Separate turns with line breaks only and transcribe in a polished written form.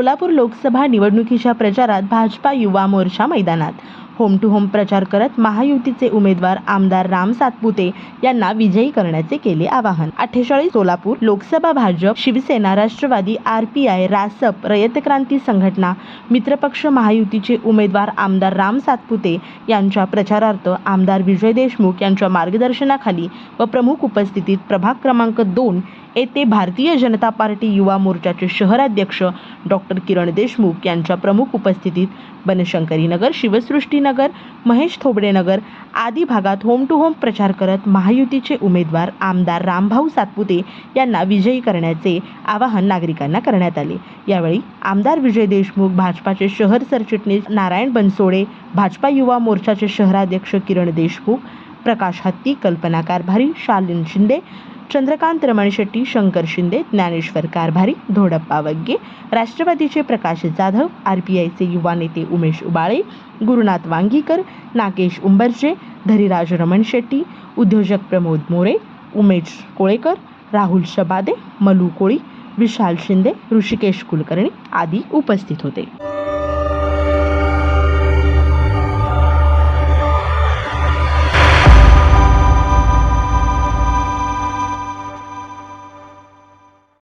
सोलापूर लोकसभा निवडणुकीच्या प्रचारात भाजपा युवा मोर्चा मैदानात होम टू होम प्रचार करत महायुतीचे उमेदवार आमदार राम सातपुते यांना विजयी करण्याचे केले आवाहन। 48 सोलापूर लोकसभा भाजप, शिवसेना, राष्ट्रवादी, RPI, रासप, रयत क्रांती संघटना, मित्रपक्ष महायुतीचे उमेदवार आमदार राम सातपुते यांच्या प्रचारार्थ आमदार विजय देशमुख यांच्या मार्गदर्शनाखाली व प्रमुख उपस्थितीत प्रभाग क्रमांक 2 येथे भारतीय जनता पार्टी युवा मोर्चाचे शहराध्यक्ष डॉक्टर किरण देशमुख यांच्या प्रमुख उपस्थितीत बनशंकरी नगर, शिवसृष्टी नगर, महेश थोबडे नगर आदी भागात होम टू होम प्रचार करत महायुतीचे उमेदवार आमदार रामभाऊ सातपुते यांना विजयी करण्याचे आवाहन नागरिकांना करण्यात आले। यावेळी आमदार विजय देशमुख, भाजपाचे शहर सरचिटणीस नारायण बनसोडे, भाजपा युवा मोर्चाचे शहराध्यक्ष किरण देशमुख, प्रकाश हत्ती, कल्पना कारभारी, शालिन शिंदे, चंद्रकांत रमण शेट्टी, शंकर शिंदे, ज्ञानेश्वर कारभारी, धोडप्पा वग्गे, राष्ट्रवादीचे प्रकाश जाधव, RPIचे युवा नेते उमेश उबाळे, गुरुनाथ वांगीकर, नागेश उंबरजे, धरीराज रमण शेट्टी, उद्योजक प्रमोद मोरे, उमेश कोळेकर, राहुल शबादे, मलू कोळी, विशाल शिंदे, ऋषिकेश कुलकर्णी आदी उपस्थित होते।